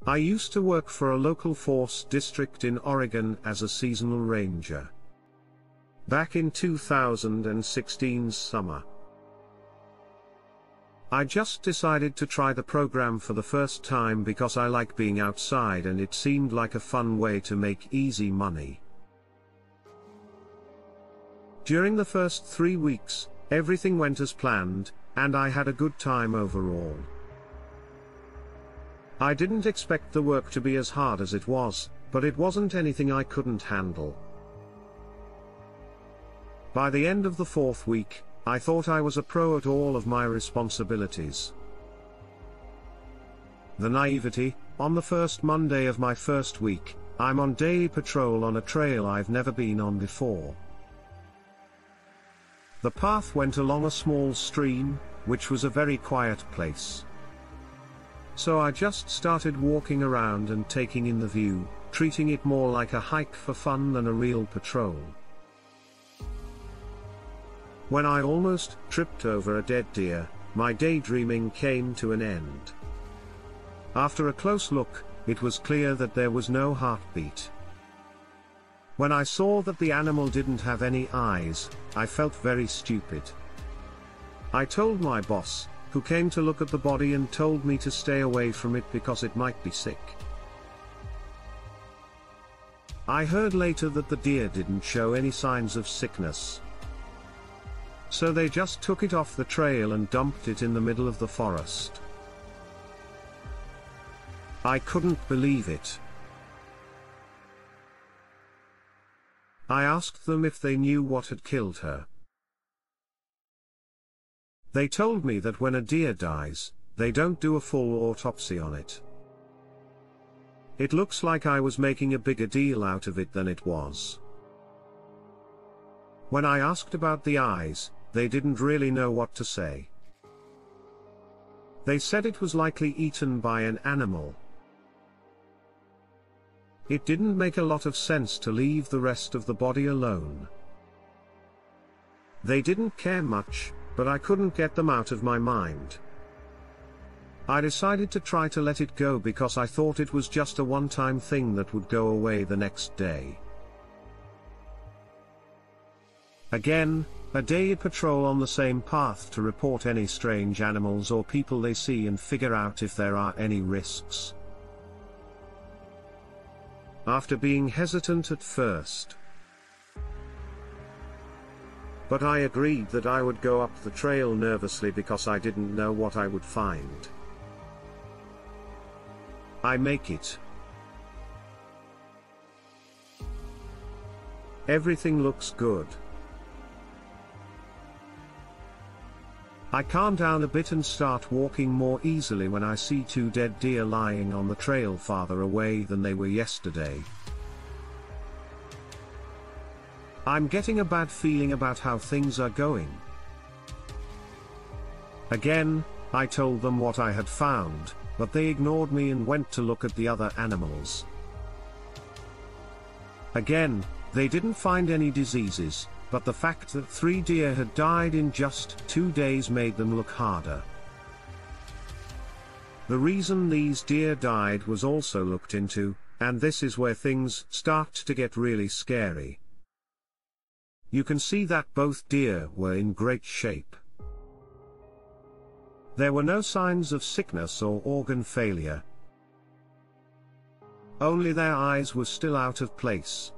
I used to work for a local force district in Oregon as a seasonal ranger. Back in 2016's summer, I just decided to try the program for the first time because I like being outside and it seemed like a fun way to make easy money. During the first 3 weeks, everything went as planned, and I had a good time overall. I didn't expect the work to be as hard as it was, but it wasn't anything I couldn't handle. By the end of the 4th week, I thought I was a pro at all of my responsibilities. The naivety: on the first Monday of my first week, I'm on daily patrol on a trail I've never been on before. The path went along a small stream, which was a very quiet place. So I just started walking around and taking in the view, treating it more like a hike for fun than a real patrol. When I almost tripped over a dead deer, my daydreaming came to an end. After a close look, it was clear that there was no heartbeat. When I saw that the animal didn't have any eyes, I felt very stupid. I told my boss, who came to look at the body and told me to stay away from it because it might be sick. I heard later that the deer didn't show any signs of sickness. So they just took it off the trail and dumped it in the middle of the forest. I couldn't believe it. I asked them if they knew what had killed her. They told me that when a deer dies, they don't do a full autopsy on it. It looks like I was making a bigger deal out of it than it was. When I asked about the eyes, they didn't really know what to say. They said it was likely eaten by an animal. It didn't make a lot of sense to leave the rest of the body alone. They didn't care much, but I couldn't get them out of my mind. I decided to try to let it go because I thought it was just a one-time thing that would go away the next day. Again, a daily patrol on the same path to report any strange animals or people they see and figure out if there are any risks. After being hesitant at first, but I agreed that I would go up the trail nervously because I didn't know what I would find. I make it. Everything looks good. I calm down a bit and start walking more easily when I see 2 dead deer lying on the trail farther away than they were yesterday. I'm getting a bad feeling about how things are going. Again, I told them what I had found, but they ignored me and went to look at the other animals. Again, they didn't find any diseases, but the fact that 3 deer had died in just 2 days made them look harder. The reason these deer died was also looked into, and this is where things start to get really scary. You can see that both deer were in great shape. There were no signs of sickness or organ failure. Only their eyes were still out of place.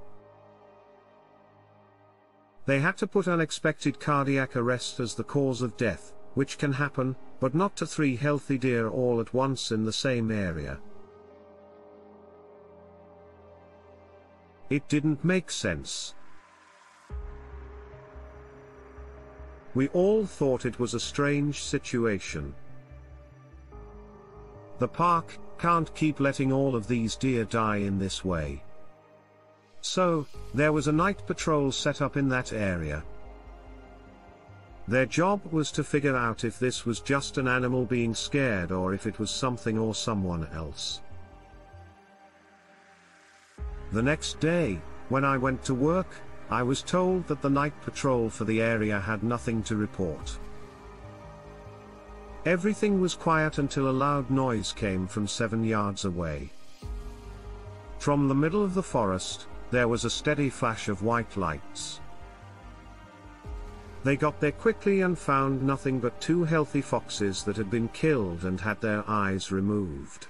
They had to put unexpected cardiac arrest as the cause of death, which can happen, but not to 3 healthy deer all at once in the same area. It didn't make sense. We all thought it was a strange situation. The park can't keep letting all of these deer die in this way. So, there was a night patrol set up in that area. Their job was to figure out if this was just an animal being scared or if it was something or someone else. The next day, when I went to work, I was told that the night patrol for the area had nothing to report. Everything was quiet until a loud noise came from 7 yards away. From the middle of the forest, there was a steady flash of white lights. They got there quickly and found nothing but 2 healthy foxes that had been killed and had their eyes removed.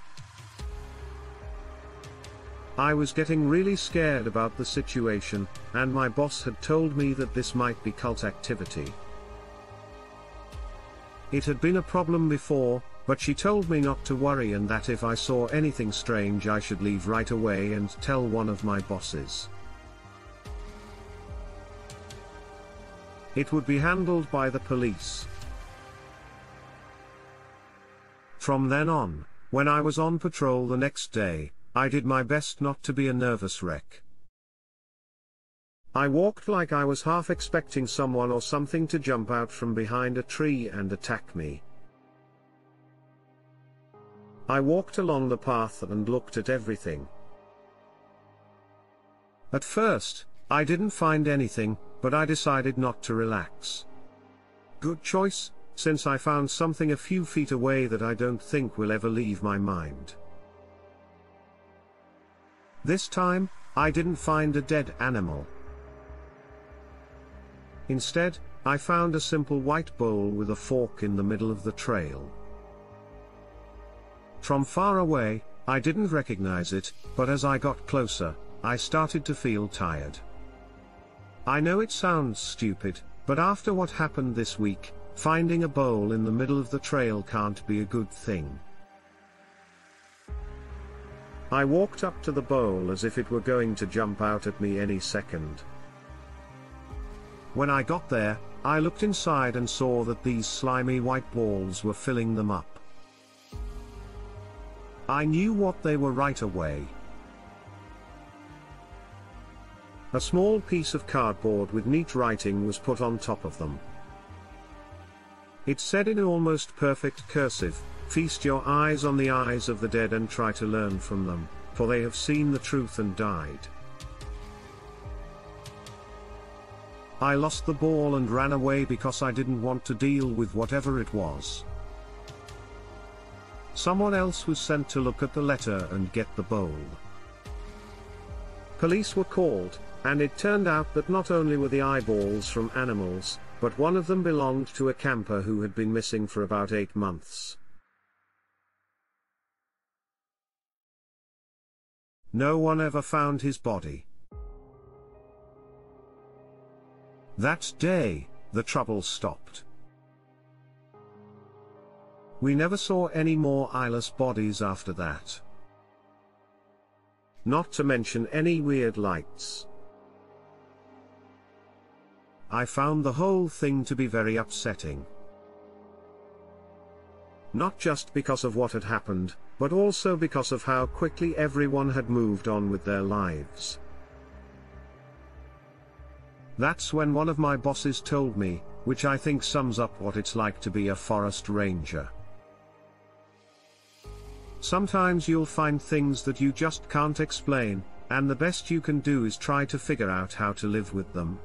I was getting really scared about the situation, and my boss had told me that this might be cult activity. It had been a problem before, but she told me not to worry and that if I saw anything strange I should leave right away and tell one of my bosses. It would be handled by the police. From then on, when I was on patrol the next day, I did my best not to be a nervous wreck. I walked like I was half expecting someone or something to jump out from behind a tree and attack me. I walked along the path and looked at everything. At first, I didn't find anything, but I decided not to relax. Good choice, since I found something a few feet away that I don't think will ever leave my mind. This time, I didn't find a dead animal. Instead, I found a simple white bowl with a fork in the middle of the trail. From far away, I didn't recognize it, but as I got closer, I started to feel tired. I know it sounds stupid, but after what happened this week, finding a bowl in the middle of the trail can't be a good thing. I walked up to the bowl as if it were going to jump out at me any second. When I got there, I looked inside and saw that these slimy white balls were filling them up. I knew what they were right away. A small piece of cardboard with neat writing was put on top of them. It said in almost perfect cursive, "Feast your eyes on the eyes of the dead and try to learn from them, for they have seen the truth and died." I lost the ball and ran away because I didn't want to deal with whatever it was. Someone else was sent to look at the letter and get the bowl. Police were called, and it turned out that not only were the eyeballs from animals, but one of them belonged to a camper who had been missing for about 8 months. No one ever found his body. That day, the trouble stopped. We never saw any more eyeless bodies after that. Not to mention any weird lights. I found the whole thing to be very upsetting. Not just because of what had happened, but also because of how quickly everyone had moved on with their lives. That's when one of my bosses told me, which I think sums up what it's like to be a forest ranger. Sometimes you'll find things that you just can't explain, and the best you can do is try to figure out how to live with them.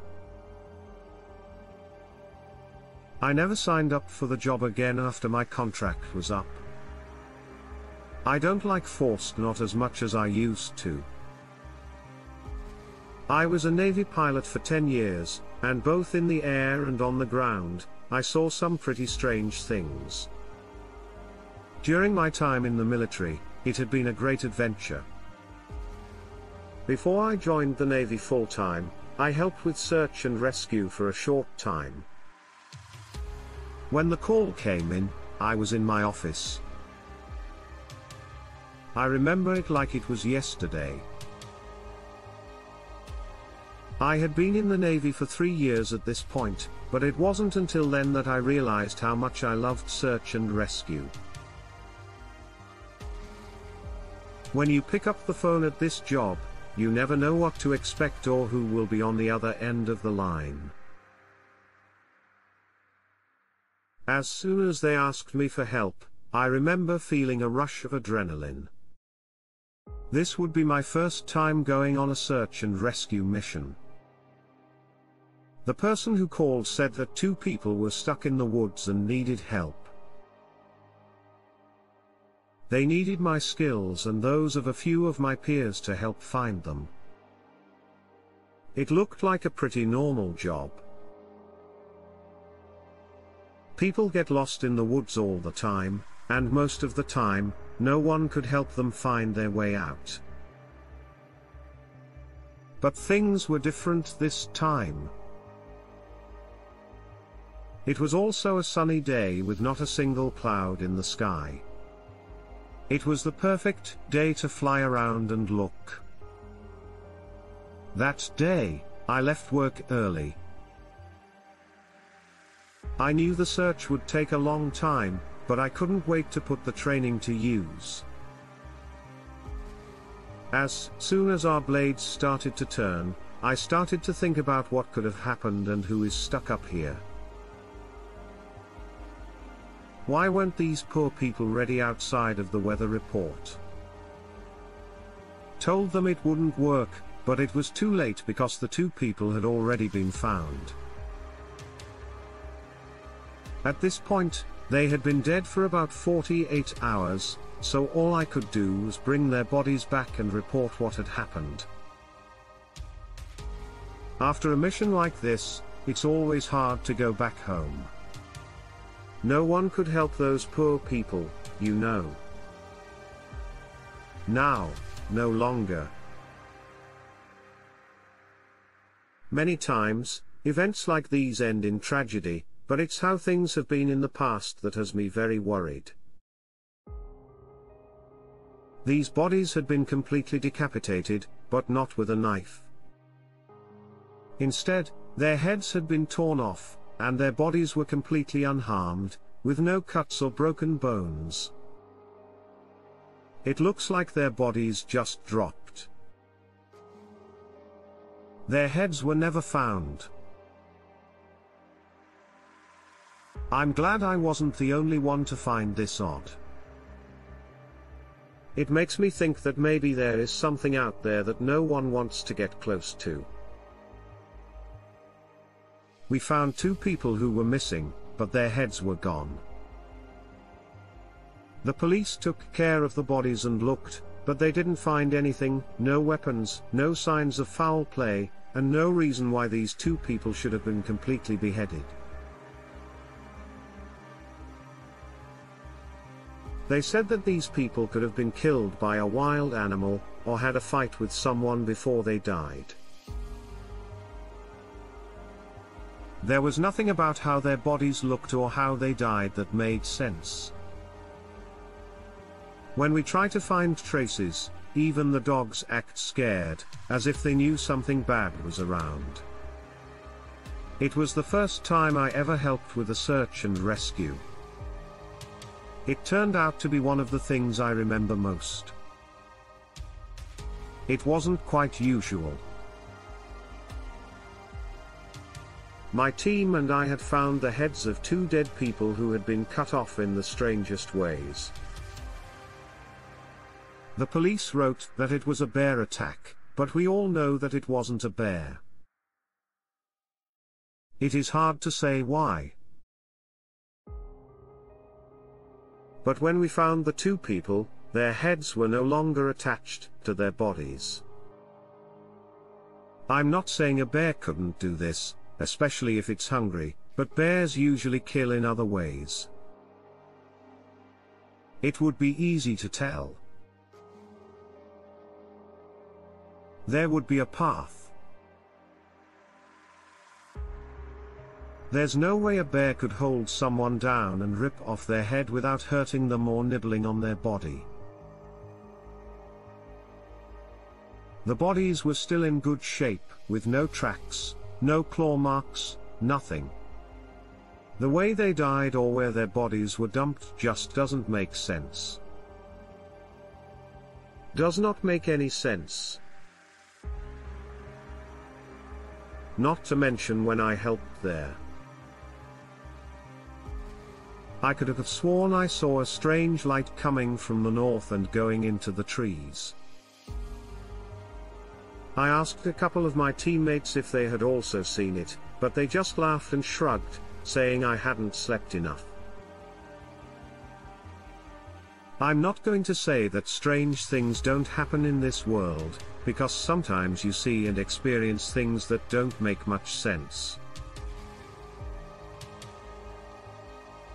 I never signed up for the job again after my contract was up. I don't like forced, not as much as I used to. I was a Navy pilot for 10 years, and both in the air and on the ground, I saw some pretty strange things. During my time in the military, it had been a great adventure. Before I joined the Navy full-time, I helped with search and rescue for a short time. When the call came in, I was in my office. I remember it like it was yesterday. I had been in the Navy for 3 years at this point, but it wasn't until then that I realized how much I loved search and rescue. When you pick up the phone at this job, you never know what to expect or who will be on the other end of the line. As soon as they asked me for help, I remember feeling a rush of adrenaline. This would be my first time going on a search and rescue mission. The person who called said that 2 people were stuck in the woods and needed help. They needed my skills and those of a few of my peers to help find them. It looked like a pretty normal job. People get lost in the woods all the time, and most of the time, no one could help them find their way out. But things were different this time. It was also a sunny day with not a single cloud in the sky. It was the perfect day to fly around and look. That day, I left work early. I knew the search would take a long time, but I couldn't wait to put the training to use. As soon as our blades started to turn, I started to think about what could have happened and who is stuck up here. Why weren't these poor people ready outside of the weather report? Told them it wouldn't work, but it was too late because the two people had already been found. At this point, they had been dead for about 48 hours, so all I could do was bring their bodies back and report what had happened. After a mission like this, it's always hard to go back home. No one could help those poor people, you know. Now, no longer. Many times, events like these end in tragedy, but it's how things have been in the past that has me very worried. These bodies had been completely decapitated, but not with a knife. Instead, their heads had been torn off, and their bodies were completely unharmed, with no cuts or broken bones. It looks like their bodies just dropped. Their heads were never found. I'm glad I wasn't the only one to find this odd. It makes me think that maybe there is something out there that no one wants to get close to. We found two people who were missing, but their heads were gone. The police took care of the bodies and looked, but they didn't find anything, no weapons, no signs of foul play, and no reason why these two people should have been completely beheaded. They said that these people could have been killed by a wild animal, or had a fight with someone before they died. There was nothing about how their bodies looked or how they died that made sense. When we try to find traces, even the dogs act scared, as if they knew something bad was around. It was the first time I ever helped with a search and rescue. It turned out to be one of the things I remember most. It wasn't quite usual. My team and I had found the heads of two dead people who had been cut off in the strangest ways. The police wrote that it was a bear attack, but we all know that it wasn't a bear. It is hard to say why. But when we found the two people, their heads were no longer attached to their bodies. I'm not saying a bear couldn't do this, especially if it's hungry, but bears usually kill in other ways. It would be easy to tell. There would be a path. There's no way a bear could hold someone down and rip off their head without hurting them or nibbling on their body. The bodies were still in good shape, with no tracks, no claw marks, nothing. The way they died or where their bodies were dumped just doesn't make sense. Does not make any sense. Not to mention when I helped there. I could have sworn I saw a strange light coming from the north and going into the trees. I asked a couple of my teammates if they had also seen it, but they just laughed and shrugged, saying I hadn't slept enough. I'm not going to say that strange things don't happen in this world, because sometimes you see and experience things that don't make much sense.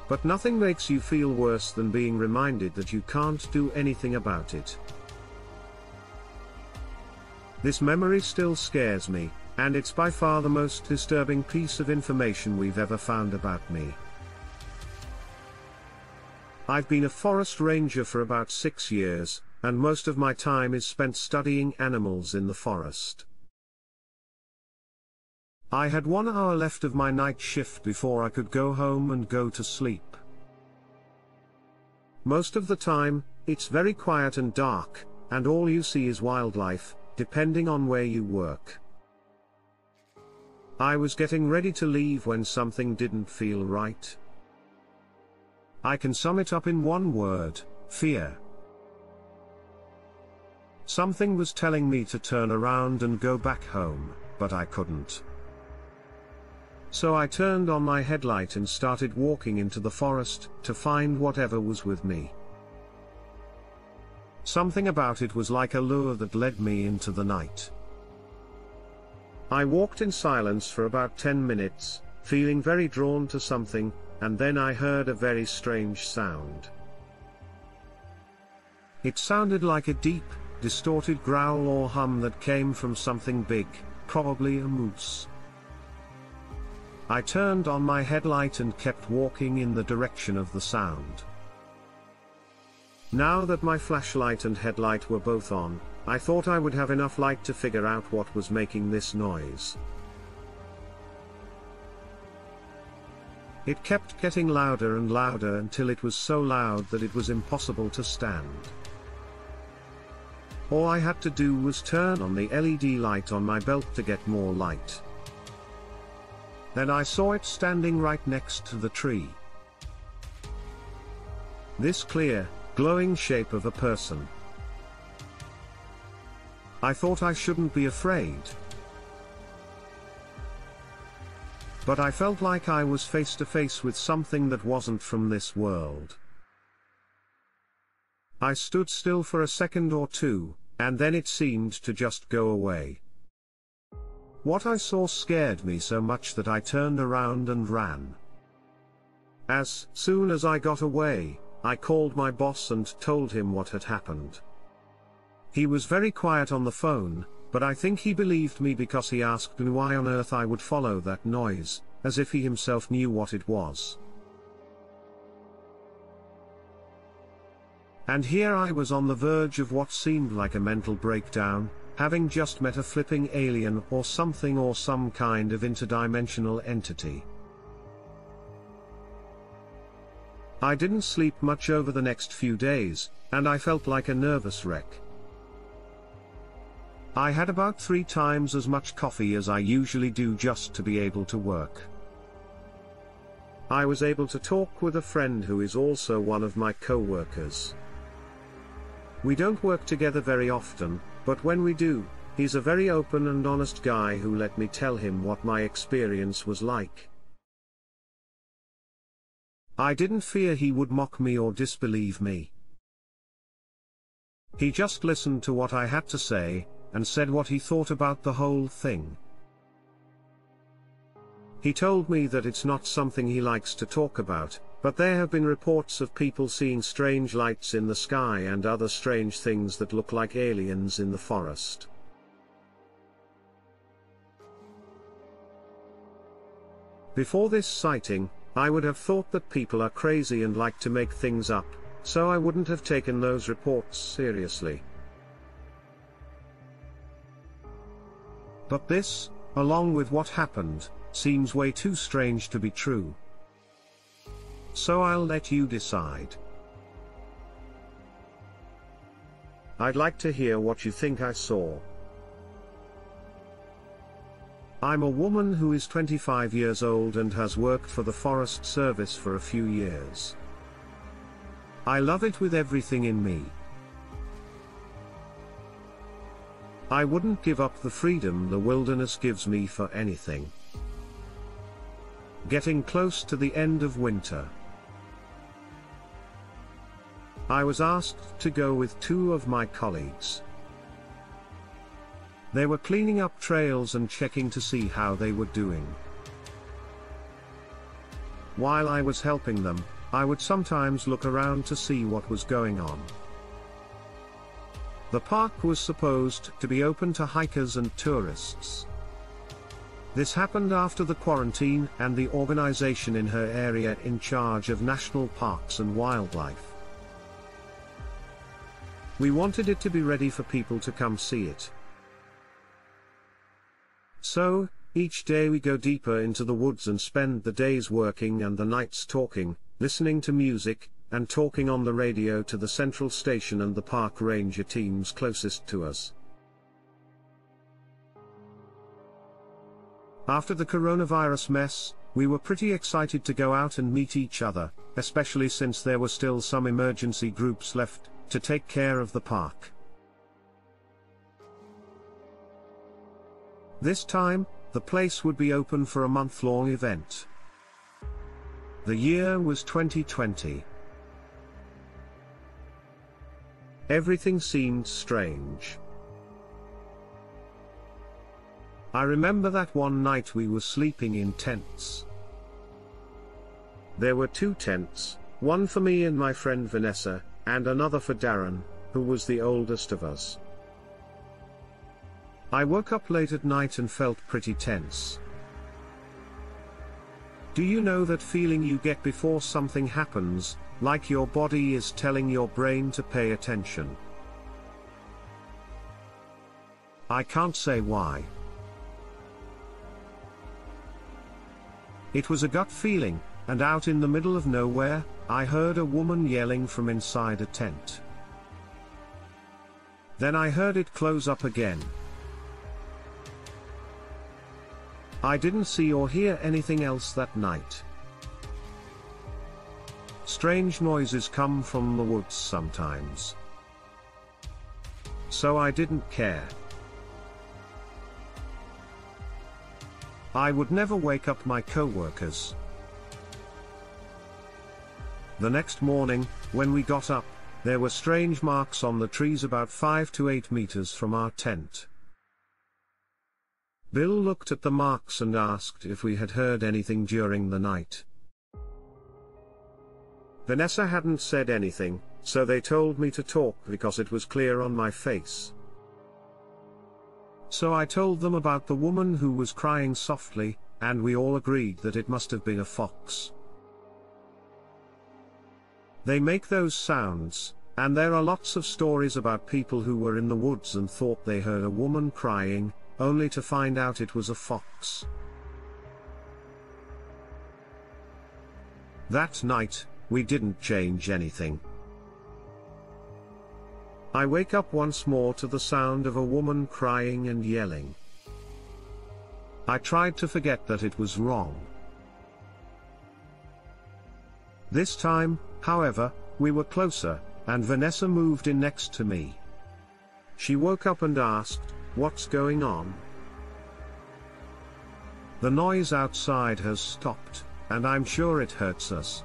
But nothing makes you feel worse than being reminded that you can't do anything about it. This memory still scares me, and it's by far the most disturbing piece of information we've ever found about me. I've been a forest ranger for about 6 years, and most of my time is spent studying animals in the forest. I had 1 hour left of my night shift before I could go home and go to sleep. Most of the time, it's very quiet and dark, and all you see is wildlife, depending on where you work. I was getting ready to leave when something didn't feel right. I can sum it up in one word: fear. Something was telling me to turn around and go back home, but I couldn't. So I turned on my headlight and started walking into the forest to find whatever was with me. Something about it was like a lure that led me into the night. I walked in silence for about 10 minutes, feeling very drawn to something, and then I heard a very strange sound. It sounded like a deep, distorted growl or hum that came from something big, probably a moose. I turned on my headlight and kept walking in the direction of the sound. Now that my flashlight and headlight were both on, I thought I would have enough light to figure out what was making this noise. It kept getting louder and louder until it was so loud that it was impossible to stand. All I had to do was turn on the LED light on my belt to get more light. Then I saw it standing right next to the tree. This clear, glowing shape of a person. I thought I shouldn't be afraid. But I felt like I was face to face with something that wasn't from this world. I stood still for a second or two, and then it seemed to just go away. What I saw scared me so much that I turned around and ran. As soon as I got away, I called my boss and told him what had happened. He was very quiet on the phone, but I think he believed me because he asked me why on earth I would follow that noise, as if he himself knew what it was. And here I was on the verge of what seemed like a mental breakdown, having just met a flipping alien or something, or some kind of interdimensional entity. I didn't sleep much over the next few days, and I felt like a nervous wreck. I had about 3 times as much coffee as I usually do just to be able to work. I was able to talk with a friend who is also one of my co-workers. We don't work together very often, but when we do, he's a very open and honest guy who let me tell him what my experience was like. I didn't fear he would mock me or disbelieve me. He just listened to what I had to say, and said what he thought about the whole thing. He told me that it's not something he likes to talk about, but there have been reports of people seeing strange lights in the sky and other strange things that look like aliens in the forest. Before this sighting, I would have thought that people are crazy and like to make things up, so I wouldn't have taken those reports seriously. But this, along with what happened, seems way too strange to be true. So I'll let you decide. I'd like to hear what you think I saw. I'm a woman who is 25 years old and has worked for the Forest Service for a few years. I love it with everything in me. I wouldn't give up the freedom the wilderness gives me for anything. Getting close to the end of winter. I was asked to go with two of my colleagues. They were cleaning up trails and checking to see how they were doing. While I was helping them, I would sometimes look around to see what was going on. The park was supposed to be open to hikers and tourists. This happened after the quarantine and the organization in her area in charge of national parks and wildlife. We wanted it to be ready for people to come see it. So, each day we go deeper into the woods and spend the days working and the nights talking, listening to music, and talking on the radio to the central station and the park ranger teams closest to us. After the coronavirus mess, we were pretty excited to go out and meet each other, especially since there were still some emergency groups left to take care of the park. This time, the place would be open for a month-long event. The year was 2020. Everything seemed strange. I remember that one night we were sleeping in tents. There were two tents, one for me and my friend Vanessa, and another for Darren, who was the oldest of us. I woke up late at night and felt pretty tense. Do you know that feeling you get before something happens, like your body is telling your brain to pay attention? I can't say why. It was a gut feeling, and out in the middle of nowhere, I heard a woman yelling from inside a tent. Then I heard it close up again. I didn't see or hear anything else that night. Strange noises come from the woods sometimes. So I didn't care. I would never wake up my co-workers. The next morning, when we got up, there were strange marks on the trees about 5 to 8 meters from our tent. Bill looked at the marks and asked if we had heard anything during the night. Vanessa hadn't said anything, so they told me to talk because it was clear on my face. So I told them about the woman who was crying softly, and we all agreed that it must have been a fox. They make those sounds, and there are lots of stories about people who were in the woods and thought they heard a woman crying, only to find out it was a fox. That night, we didn't change anything. I wake up once more to the sound of a woman crying and yelling. I tried to forget that it was wrong. This time, however, we were closer, and Vanessa moved in next to me. She woke up and asked, "What's going on?" The noise outside has stopped, and I'm sure it hurts us.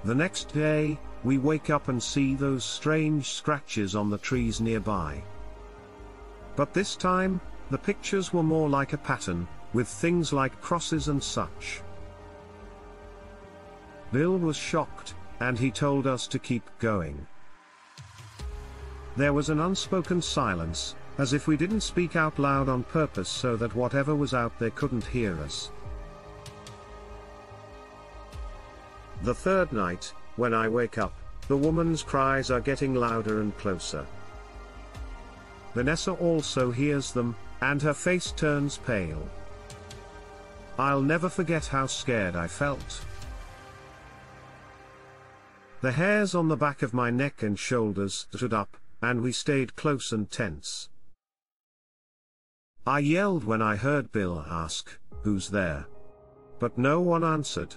The next day, we wake up and see those strange scratches on the trees nearby. But this time, the pictures were more like a pattern, with things like crosses and such. Bill was shocked, and he told us to keep going. There was an unspoken silence, as if we didn't speak out loud on purpose so that whatever was out there couldn't hear us. The third night, when I wake up, the woman's cries are getting louder and closer. Vanessa also hears them, and her face turns pale. I'll never forget how scared I felt. The hairs on the back of my neck and shoulders stood up, and we stayed close and tense. I yelled when I heard Bill ask, "Who's there?" But no one answered.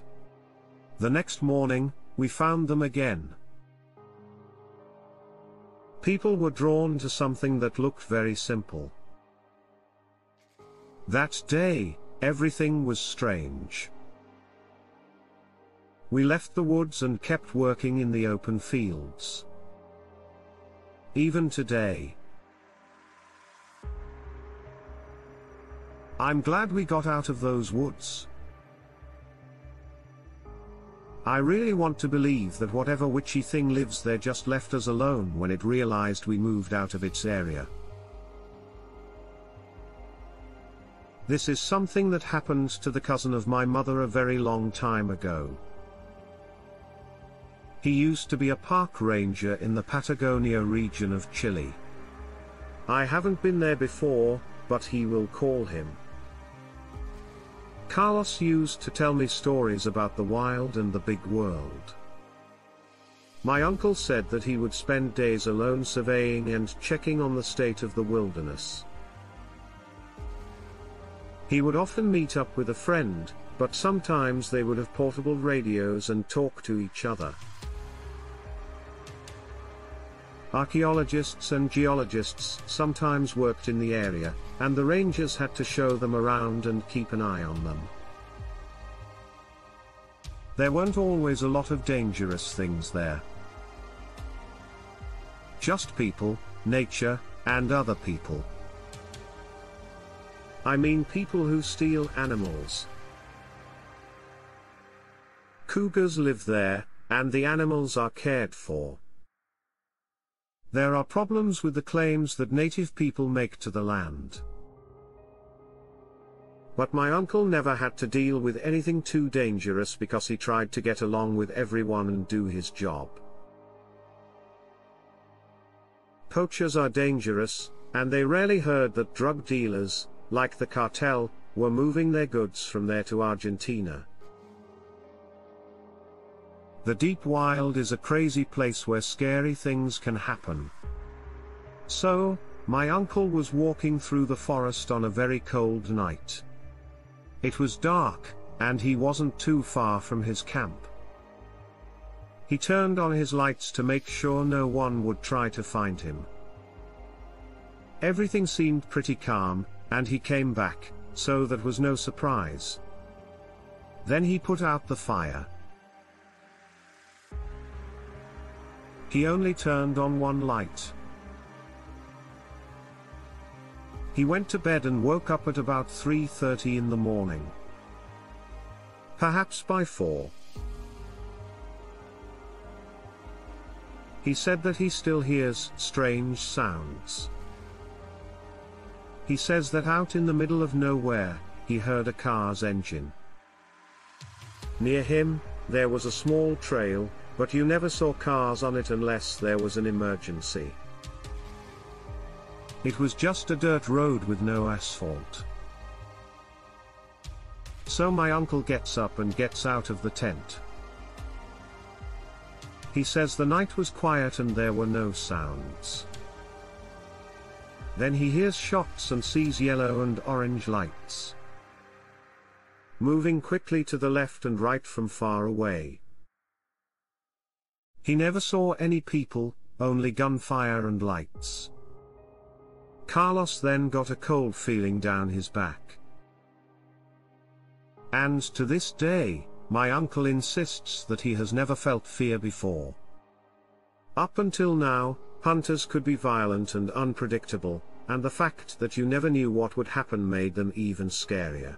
The next morning, we found them again. People were drawn to something that looked very simple. That day, everything was strange. We left the woods and kept working in the open fields. Even today. I'm glad we got out of those woods. I really want to believe that whatever witchy thing lives there just left us alone when it realized we moved out of its area. This is something that happened to the cousin of my mother a very long time ago. He used to be a park ranger in the Patagonia region of Chile. I haven't been there before, but he will call him. Carlos used to tell me stories about the wild and the big world. My uncle said that he would spend days alone surveying and checking on the state of the wilderness. He would often meet up with a friend, but sometimes they would have portable radios and talk to each other. Archaeologists and geologists sometimes worked in the area, and the rangers had to show them around and keep an eye on them. There weren't always a lot of dangerous things there. Just people, nature, and other people. I mean people who steal animals. Cougars live there, and the animals are cared for. There are problems with the claims that native people make to the land. But my uncle never had to deal with anything too dangerous because he tried to get along with everyone and do his job. Poachers are dangerous, and they rarely heard that drug dealers, like the cartel, were moving their goods from there to Argentina. The deep wild is a crazy place where scary things can happen. So, my uncle was walking through the forest on a very cold night. It was dark, and he wasn't too far from his camp. He turned on his lights to make sure no one would try to find him. Everything seemed pretty calm, and he came back, so that was no surprise. Then he put out the fire. He only turned on one light. He went to bed and woke up at about 3:30 in the morning. Perhaps by 4. He said that he still hears strange sounds. He says that out in the middle of nowhere, he heard a car's engine. Near him, there was a small trail, but you never saw cars on it unless there was an emergency. It was just a dirt road with no asphalt. So my uncle gets up and gets out of the tent. He says the night was quiet and there were no sounds. Then he hears shots and sees yellow and orange lights moving quickly to the left and right from far away. He never saw any people, only gunfire and lights. Carlos then got a cold feeling down his back. And to this day, my uncle insists that he has never felt fear before. Up until now, hunters could be violent and unpredictable, and the fact that you never knew what would happen made them even scarier.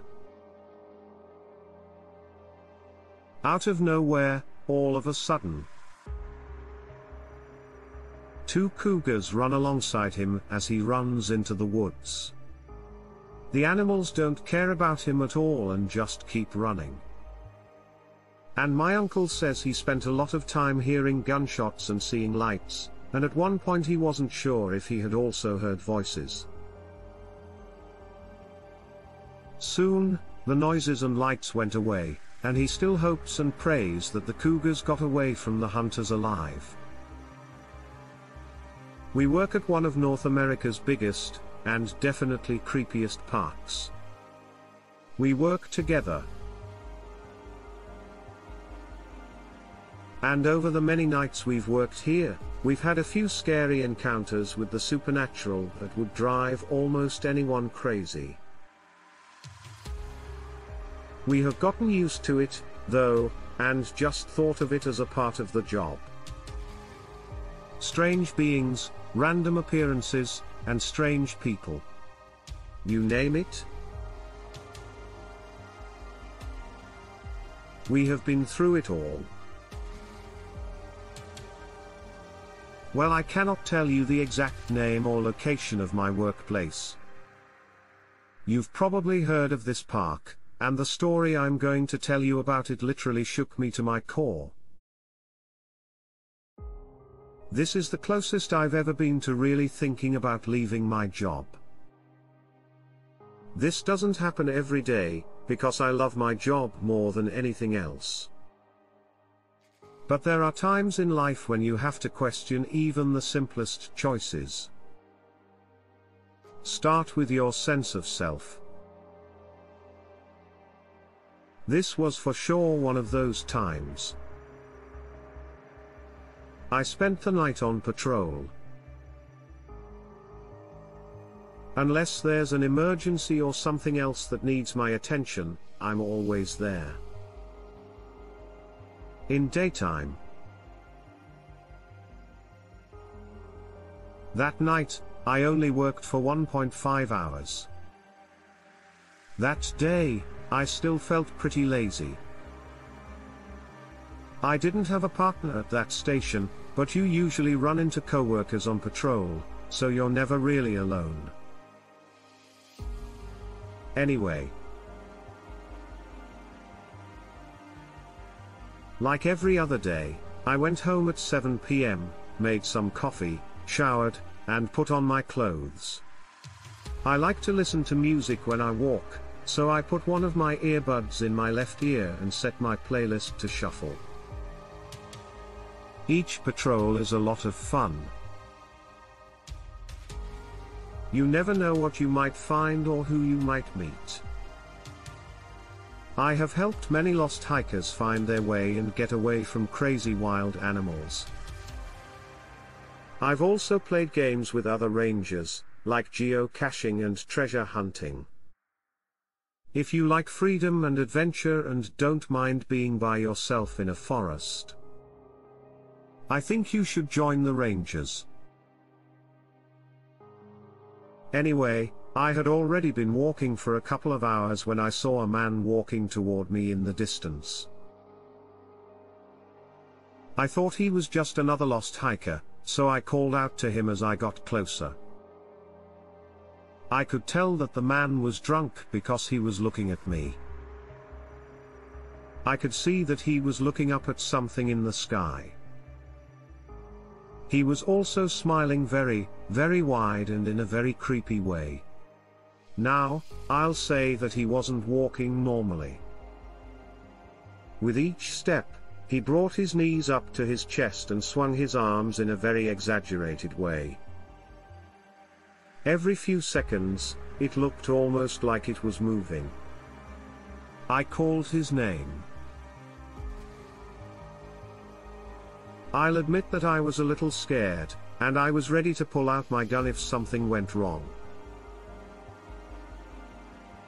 Out of nowhere, all of a sudden, 2 cougars run alongside him as he runs into the woods. The animals don't care about him at all and just keep running. And my uncle says he spent a lot of time hearing gunshots and seeing lights, and at one point he wasn't sure if he had also heard voices. Soon, the noises and lights went away, and he still hopes and prays that the cougars got away from the hunters alive. We work at one of North America's biggest, and definitely creepiest parks. We work together. And over the many nights we've worked here, we've had a few scary encounters with the supernatural that would drive almost anyone crazy. We have gotten used to it, though, and just thought of it as a part of the job. Strange beings, random appearances, and strange people. You name it? We have been through it all. Well, I cannot tell you the exact name or location of my workplace. You've probably heard of this park, and the story I'm going to tell you about it literally shook me to my core. This is the closest I've ever been to really thinking about leaving my job. This doesn't happen every day, because I love my job more than anything else. But there are times in life when you have to question even the simplest choices. Start with your sense of self. This was for sure one of those times. I spent the night on patrol. Unless there's an emergency or something else that needs my attention, I'm always there. In daytime. That night, I only worked for 1.5 hours. That day, I still felt pretty lazy. I didn't have a partner at that station, but you usually run into coworkers on patrol, so you're never really alone. Anyway. Like every other day, I went home at 7 p.m., made some coffee, showered, and put on my clothes. I like to listen to music when I walk, so I put one of my earbuds in my left ear and set my playlist to shuffle. Each patrol is a lot of fun. You never know what you might find or who you might meet. I have helped many lost hikers find their way and get away from crazy wild animals. I've also played games with other rangers, like geocaching and treasure hunting. If you like freedom and adventure and don't mind being by yourself in a forest, I think you should join the Rangers. Anyway, I had already been walking for a couple of hours when I saw a man walking toward me in the distance. I thought he was just another lost hiker, so I called out to him as I got closer. I could tell that the man was drunk because he was looking at me. I could see that he was looking up at something in the sky. He was also smiling very, very wide and in a very creepy way. Now, I'll say that he wasn't walking normally. With each step, he brought his knees up to his chest and swung his arms in a very exaggerated way. Every few seconds, it looked almost like it was moving. I called his name. I'll admit that I was a little scared, and I was ready to pull out my gun if something went wrong.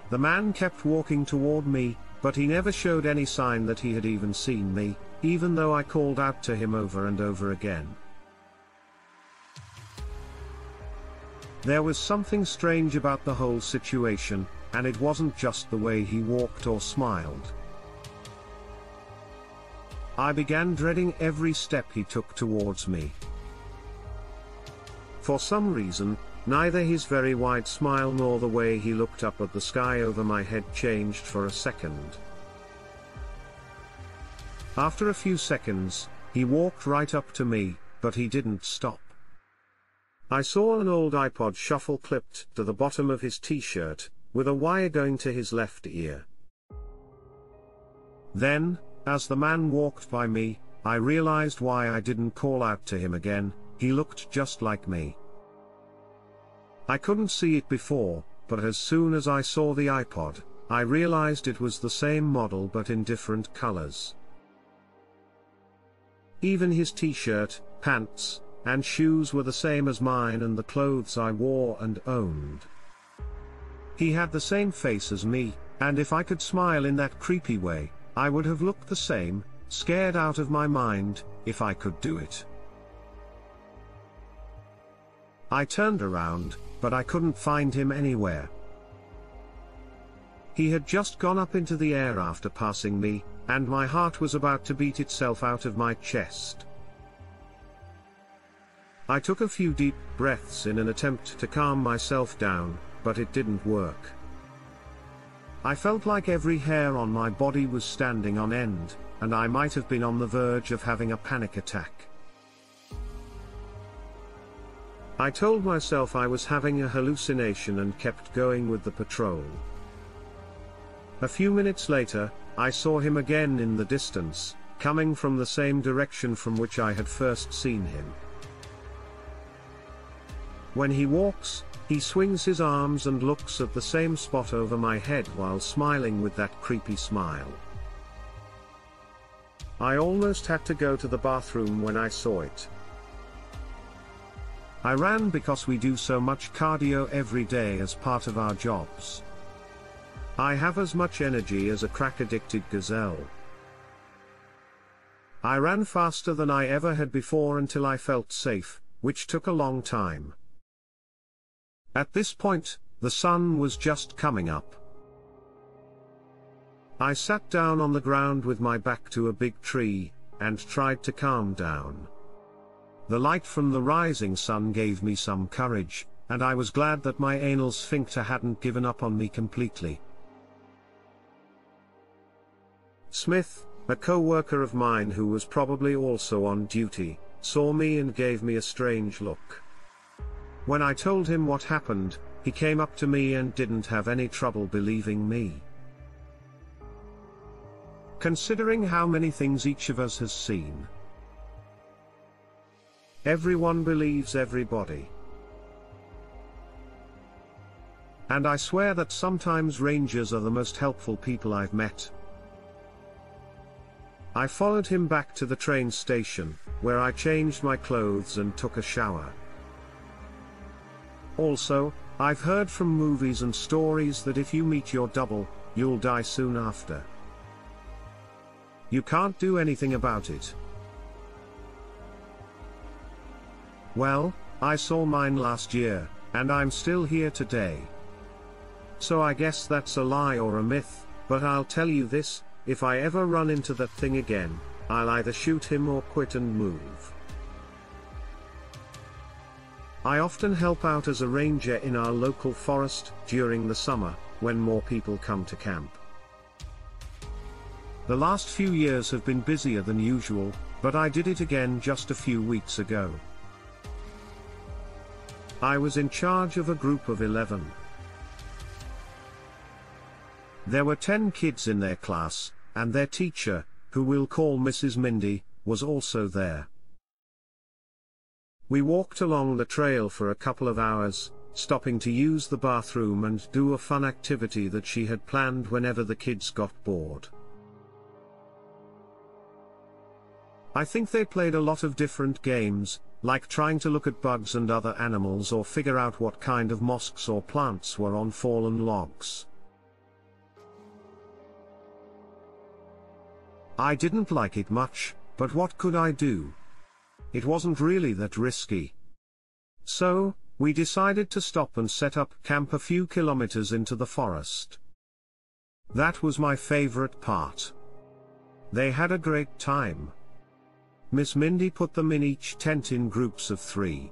The man kept walking toward me, but he never showed any sign that he had even seen me, even though I called out to him over and over again. There was something strange about the whole situation, and it wasn't just the way he walked or smiled. I began dreading every step he took towards me. For some reason, neither his very wide smile nor the way he looked up at the sky over my head changed for a second. After a few seconds, he walked right up to me, but he didn't stop. I saw an old iPod shuffle clipped to the bottom of his t-shirt, with a wire going to his left ear. Then, as the man walked by me, I realized why I didn't call out to him again. He looked just like me. I couldn't see it before, but as soon as I saw the iPod, I realized it was the same model but in different colors. Even his t-shirt, pants, and shoes were the same as mine and the clothes I wore and owned. He had the same face as me, and if I could smile in that creepy way, I would have looked the same, scared out of my mind, if I could do it. I turned around, but I couldn't find him anywhere. He had just gone up into the air after passing me, and my heart was about to beat itself out of my chest. I took a few deep breaths in an attempt to calm myself down, but it didn't work. I felt like every hair on my body was standing on end, and I might have been on the verge of having a panic attack. I told myself I was having a hallucination and kept going with the patrol. A few minutes later, I saw him again in the distance, coming from the same direction from which I had first seen him. When he walks, he swings his arms and looks at the same spot over my head while smiling with that creepy smile. I almost had to go to the bathroom when I saw it. I ran because we do so much cardio every day as part of our jobs. I have as much energy as a crack-addicted gazelle. I ran faster than I ever had before until I felt safe, which took a long time. At this point, the sun was just coming up. I sat down on the ground with my back to a big tree, and tried to calm down. The light from the rising sun gave me some courage, and I was glad that my anal sphincter hadn't given up on me completely. Smith, a co-worker of mine who was probably also on duty, saw me and gave me a strange look. When I told him what happened, he came up to me and didn't have any trouble believing me. Considering how many things each of us has seen. Everyone believes everybody. And I swear that sometimes rangers are the most helpful people I've met. I followed him back to the train station, where I changed my clothes and took a shower. Also, I've heard from movies and stories that if you meet your double, you'll die soon after. You can't do anything about it. Well, I saw mine last year, and I'm still here today. So I guess that's a lie or a myth, but I'll tell you this. If I ever run into that thing again, I'll either shoot him or quit and move. I often help out as a ranger in our local forest during the summer, when more people come to camp. The last few years have been busier than usual, but I did it again just a few weeks ago. I was in charge of a group of 11. There were 10 kids in their class, and their teacher, who we'll call Mrs. Mindy, was also there. We walked along the trail for a couple of hours, stopping to use the bathroom and do a fun activity that she had planned whenever the kids got bored. I think they played a lot of different games, like trying to look at bugs and other animals or figure out what kind of mosques or plants were on fallen logs. I didn't like it much, but what could I do? It wasn't really that risky. So, we decided to stop and set up camp a few kilometers into the forest. That was my favorite part. They had a great time. Miss Mindy put them in each tent in groups of 3.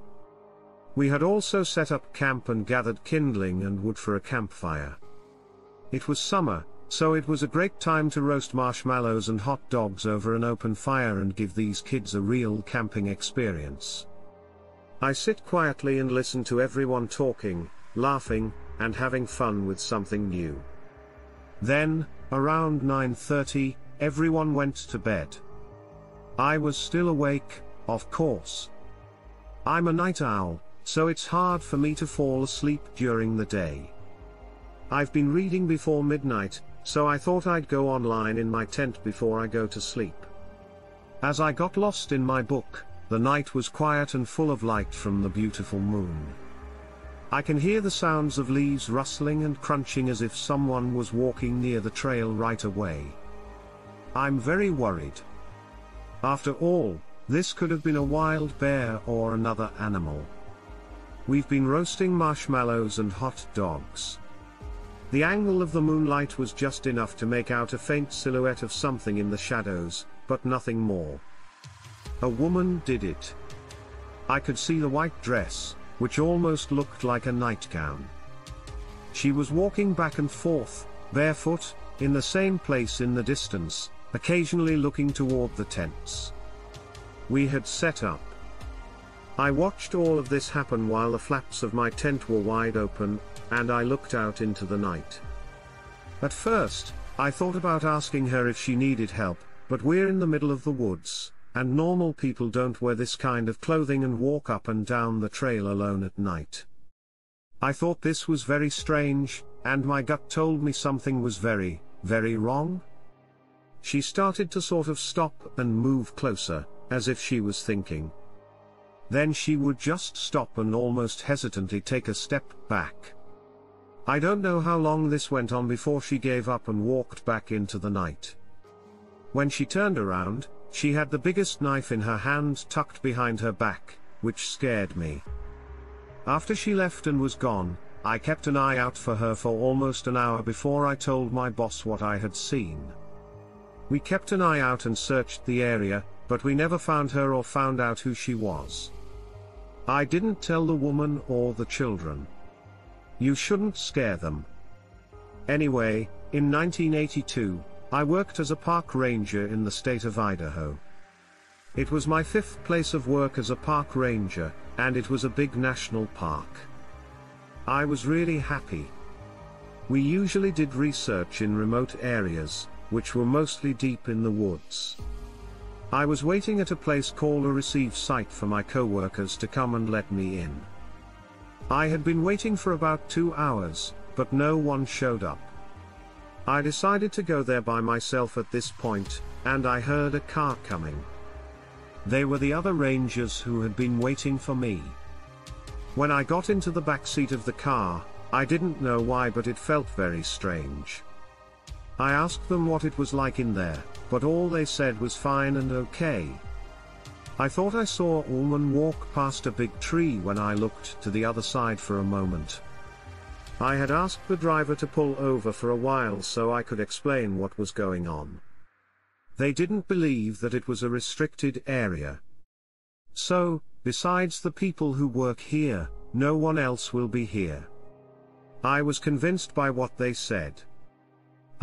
We had also set up camp and gathered kindling and wood for a campfire. It was summer, so it was a great time to roast marshmallows and hot dogs over an open fire and give these kids a real camping experience. I sit quietly and listen to everyone talking, laughing, and having fun with something new. Then, around 9:30, everyone went to bed. I was still awake, of course. I'm a night owl, so it's hard for me to fall asleep during the day. I've been reading before midnight, so I thought I'd go online in my tent before I go to sleep. As I got lost in my book, the night was quiet and full of light from the beautiful moon. I can hear the sounds of leaves rustling and crunching as if someone was walking near the trail right away. I'm very worried. After all, this could have been a wild bear or another animal. We've been roasting marshmallows and hot dogs. The angle of the moonlight was just enough to make out a faint silhouette of something in the shadows, but nothing more. A woman did it. I could see the white dress, which almost looked like a nightgown. She was walking back and forth, barefoot, in the same place in the distance, occasionally looking toward the tents we had set up. I watched all of this happen while the flaps of my tent were wide open, and I looked out into the night. At first, I thought about asking her if she needed help, but we're in the middle of the woods, and normal people don't wear this kind of clothing and walk up and down the trail alone at night. I thought this was very strange, and my gut told me something was very, very wrong. She started to sort of stop and move closer, as if she was thinking. Then she would just stop and almost hesitantly take a step back. I don't know how long this went on before she gave up and walked back into the night. When she turned around, she had the biggest knife in her hand tucked behind her back, which scared me. After she left and was gone, I kept an eye out for her for almost an hour before I told my boss what I had seen. We kept an eye out and searched the area, but we never found her or found out who she was. I didn't tell the woman or the children. You shouldn't scare them. Anyway, in 1982, I worked as a park ranger in the state of Idaho. It was my 5th place of work as a park ranger, and it was a big national park. I was really happy. We usually did research in remote areas, which were mostly deep in the woods. I was waiting at a place called a receive site for my co-workers to come and let me in. I had been waiting for about 2 hours, but no one showed up. I decided to go there by myself at this point, and I heard a car coming. They were the other rangers who had been waiting for me. When I got into the back seat of the car, I didn't know why, but it felt very strange. I asked them what it was like in there, but all they said was fine and okay. I thought I saw a woman walk past a big tree when I looked to the other side for a moment. I had asked the driver to pull over for a while so I could explain what was going on. They didn't believe that it was a restricted area. So, besides the people who work here, no one else will be here. I was convinced by what they said.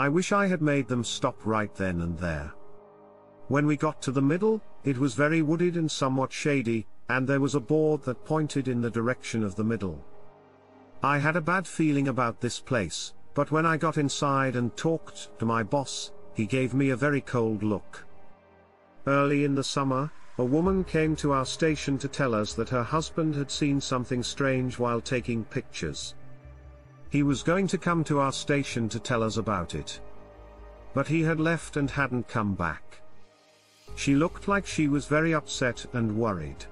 I wish I had made them stop right then and there. When we got to the middle, it was very wooded and somewhat shady, and there was a board that pointed in the direction of the middle. I had a bad feeling about this place, but when I got inside and talked to my boss, he gave me a very cold look. Early in the summer, a woman came to our station to tell us that her husband had seen something strange while taking pictures. He was going to come to our station to tell us about it. But he had left and hadn't come back. She looked like she was very upset and worried.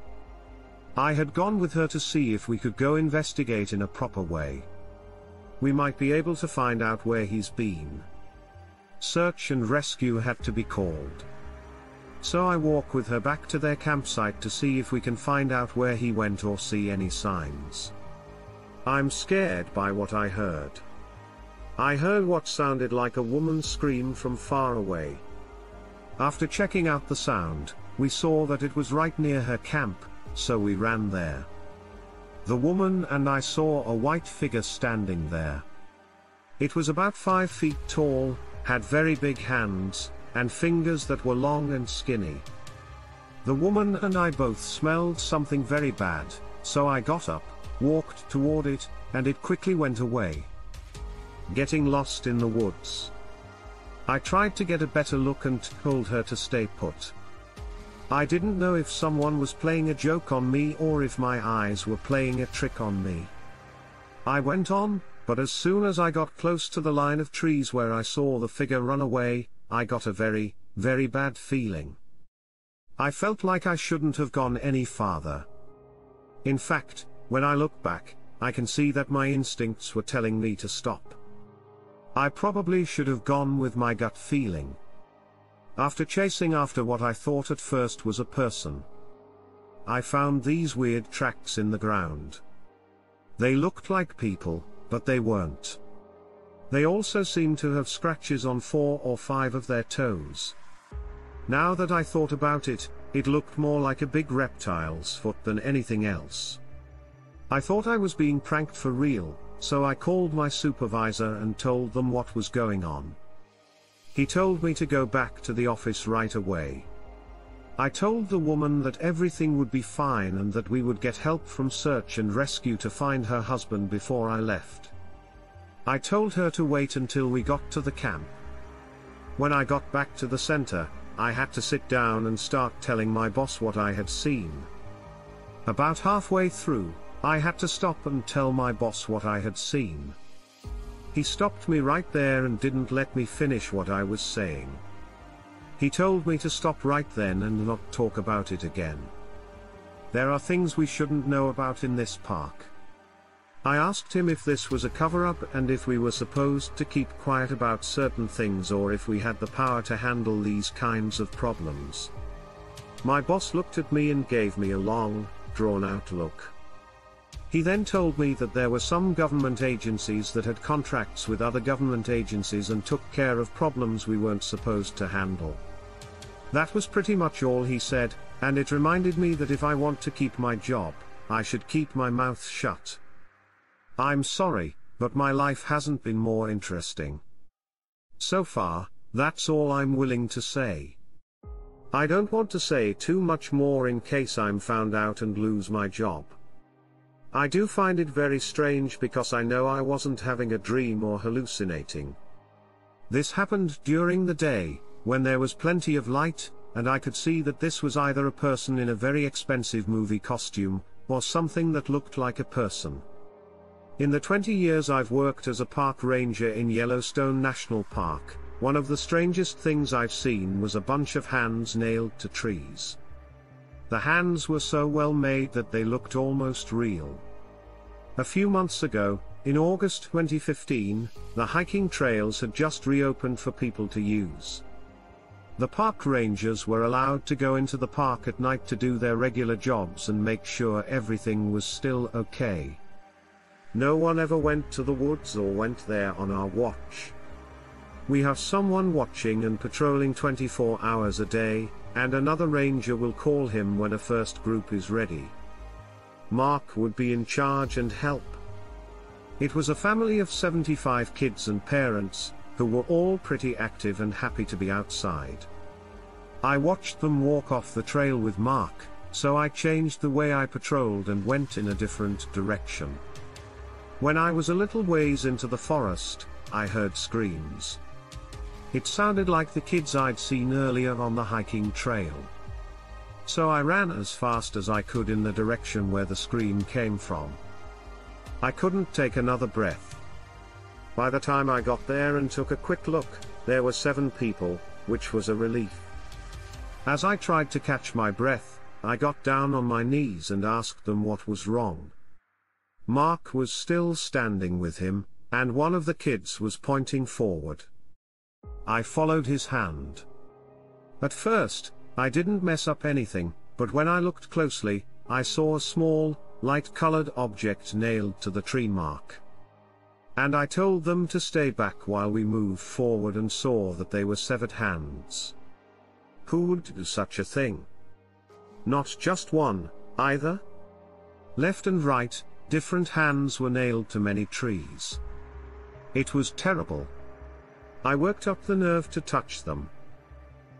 I had gone with her to see if we could go investigate in a proper way. We might be able to find out where he's been. Search and rescue had to be called. So I walk with her back to their campsite to see if we can find out where he went or see any signs. I'm scared by what I heard. I heard what sounded like a woman scream from far away. After checking out the sound, we saw that it was right near her camp, so we ran there. The woman and I saw a white figure standing there. It was about 5 feet tall, had very big hands, and fingers that were long and skinny. The woman and I both smelled something very bad, so I got up, walked toward it, and it quickly went away. Getting lost in the woods. I tried to get a better look and told her to stay put. I didn't know if someone was playing a joke on me or if my eyes were playing a trick on me. I went on, but as soon as I got close to the line of trees where I saw the figure run away, I got a very, very bad feeling. I felt like I shouldn't have gone any farther. In fact, when I look back, I can see that my instincts were telling me to stop. I probably should have gone with my gut feeling. After chasing after what I thought at first was a person, I found these weird tracks in the ground. They looked like people, but they weren't. They also seemed to have scratches on 4 or 5 of their toes. Now that I thought about it, it looked more like a big reptile's foot than anything else. I thought I was being pranked for real, so I called my supervisor and told them what was going on. He told me to go back to the office right away. I told the woman that everything would be fine and that we would get help from search and rescue to find her husband before I left. I told her to wait until we got to the camp. When I got back to the center, I had to sit down and start telling my boss what I had seen. About halfway through, I had to stop and tell my boss what I had seen. He stopped me right there and didn't let me finish what I was saying. He told me to stop right then and not talk about it again. There are things we shouldn't know about in this park. I asked him if this was a cover-up and if we were supposed to keep quiet about certain things or if we had the power to handle these kinds of problems. My boss looked at me and gave me a long, drawn-out look. He then told me that there were some government agencies that had contracts with other government agencies and took care of problems we weren't supposed to handle. That was pretty much all he said, and it reminded me that if I want to keep my job, I should keep my mouth shut. I'm sorry, but my life hasn't been more interesting. So far, that's all I'm willing to say. I don't want to say too much more in case I'm found out and lose my job. I do find it very strange because I know I wasn't having a dream or hallucinating. This happened during the day, when there was plenty of light, and I could see that this was either a person in a very expensive movie costume, or something that looked like a person. In the 20 years I've worked as a park ranger in Yellowstone National Park, one of the strangest things I've seen was a bunch of hands nailed to trees. The hands were so well made that they looked almost real. A few months ago, in August 2015, the hiking trails had just reopened for people to use. The park rangers were allowed to go into the park at night to do their regular jobs and make sure everything was still okay. No one ever went to the woods or went there on our watch. We have someone watching and patrolling 24 hours a day, and another ranger will call him when a first group is ready. Mark would be in charge and help. It was a family of 75 kids and parents, who were all pretty active and happy to be outside. I watched them walk off the trail with Mark, so I changed the way I patrolled and went in a different direction. When I was a little ways into the forest, I heard screams. It sounded like the kids I'd seen earlier on the hiking trail. So I ran as fast as I could in the direction where the scream came from. I couldn't take another breath. By the time I got there and took a quick look, there were 7 people, which was a relief. As I tried to catch my breath, I got down on my knees and asked them what was wrong. Mark was still standing with him, and one of the kids was pointing forward. I followed his hand. At first, I didn't mess up anything, but when I looked closely, I saw a small, light-colored object nailed to the tree mark. And I told them to stay back while we moved forward and saw that they were severed hands. Who would do such a thing? Not just one, either. Left and right, different hands were nailed to many trees. It was terrible. I worked up the nerve to touch them.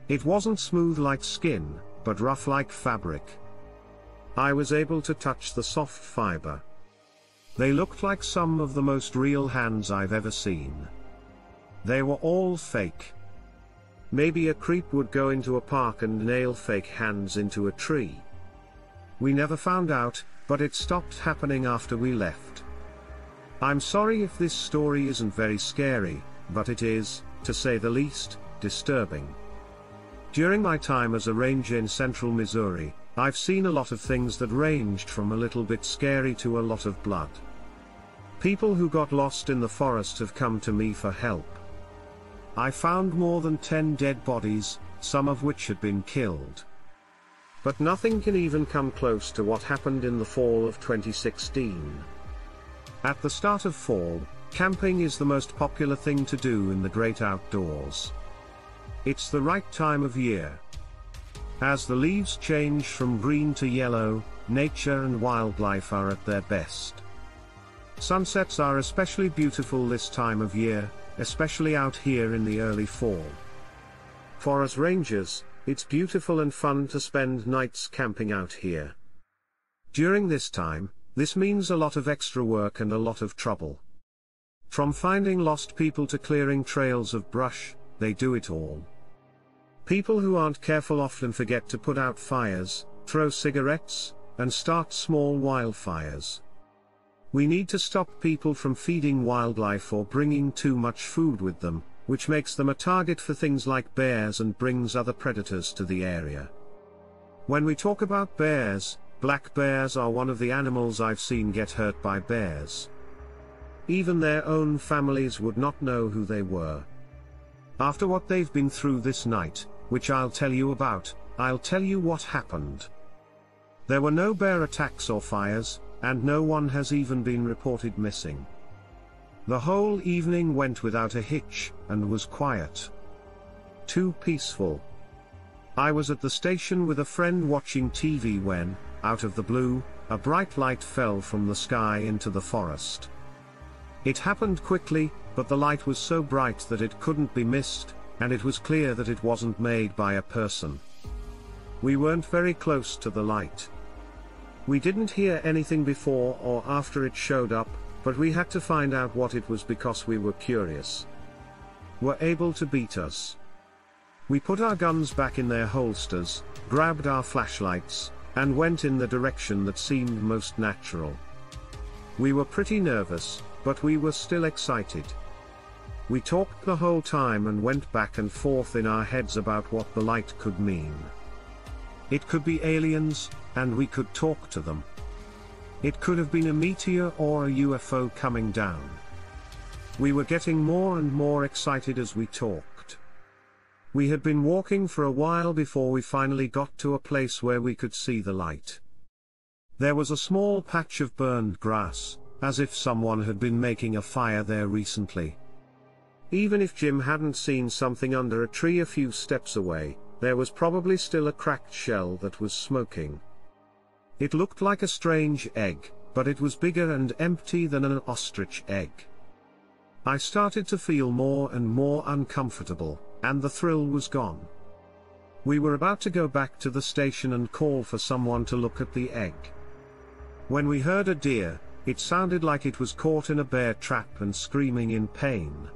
It wasn't smooth like skin, but rough like fabric. I was able to touch the soft fiber. They looked like some of the most real hands I've ever seen. They were all fake. Maybe a creep would go into a park and nail fake hands into a tree. We never found out, but it stopped happening after we left. I'm sorry if this story isn't very scary, but it is, to say the least, disturbing. During my time as a ranger in central Missouri, I've seen a lot of things that ranged from a little bit scary to a lot of blood. People who got lost in the forest have come to me for help. I found more than 10 dead bodies, some of which had been killed. But nothing can even come close to what happened in the fall of 2016. At the start of fall, camping is the most popular thing to do in the great outdoors. It's the right time of year. As the leaves change from green to yellow, nature and wildlife are at their best. Sunsets are especially beautiful this time of year, especially out here in the early fall. For us rangers, it's beautiful and fun to spend nights camping out here. During this time, this means a lot of extra work and a lot of trouble. From finding lost people to clearing trails of brush, they do it all. People who aren't careful often forget to put out fires, throw cigarettes, and start small wildfires. We need to stop people from feeding wildlife or bringing too much food with them, which makes them a target for things like bears and brings other predators to the area. When we talk about bears, black bears are one of the animals I've seen get hurt by bears. Even their own families would not know who they were. After what they've been through this night, which I'll tell you about, I'll tell you what happened. There were no bear attacks or fires, and no one has even been reported missing. The whole evening went without a hitch, and was quiet. Too peaceful. I was at the station with a friend watching TV when, out of the blue, a bright light fell from the sky into the forest. It happened quickly, but the light was so bright that it couldn't be missed, and it was clear that it wasn't made by a person. We weren't very close to the light. We didn't hear anything before or after it showed up, but we had to find out what it was because we were curious. Were able to beat us. We put our guns back in their holsters, grabbed our flashlights, and went in the direction that seemed most natural. We were pretty nervous, but we were still excited. We talked the whole time and went back and forth in our heads about what the light could mean. It could be aliens, and we could talk to them. It could have been a meteor or a UFO coming down. We were getting more and more excited as we talked. We had been walking for a while before we finally got to a place where we could see the light. There was a small patch of burned grass, as if someone had been making a fire there recently. Even if Jim hadn't seen something under a tree a few steps away, there was probably still a cracked shell that was smoking. It looked like a strange egg, but it was bigger and empty than an ostrich egg. I started to feel more and more uncomfortable, and the thrill was gone. We were about to go back to the station and call for someone to look at the egg. When we heard a deer, it sounded like it was caught in a bear trap and screaming in pain.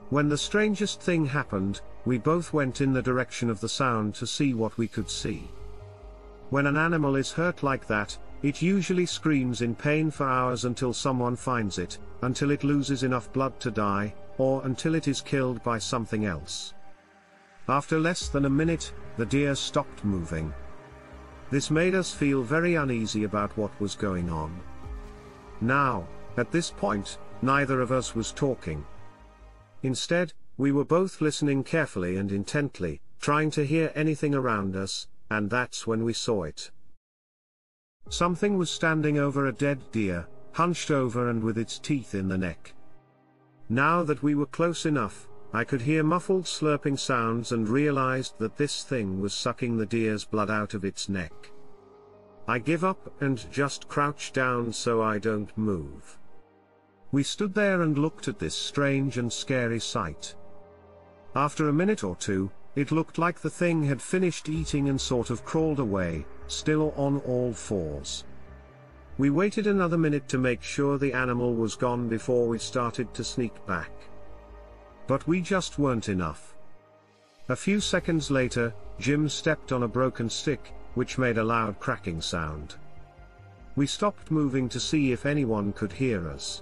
When the strangest thing happened, we both went in the direction of the sound to see what we could see. When an animal is hurt like that, it usually screams in pain for hours until someone finds it, until it loses enough blood to die, or until it is killed by something else. After less than a minute, the deer stopped moving. This made us feel very uneasy about what was going on. Now, at this point, neither of us was talking. Instead, we were both listening carefully and intently, trying to hear anything around us, and that's when we saw it. Something was standing over a dead deer, hunched over and with its teeth in the neck. Now that we were close enough, I could hear muffled slurping sounds and realized that this thing was sucking the deer's blood out of its neck. I give up and just crouch down so I don't move. We stood there and looked at this strange and scary sight. After a minute or two, it looked like the thing had finished eating and sort of crawled away, still on all fours. We waited another minute to make sure the animal was gone before we started to sneak back. But we just weren't enough. A few seconds later, Jim stepped on a broken stick, which made a loud cracking sound. We stopped moving to see if anyone could hear us.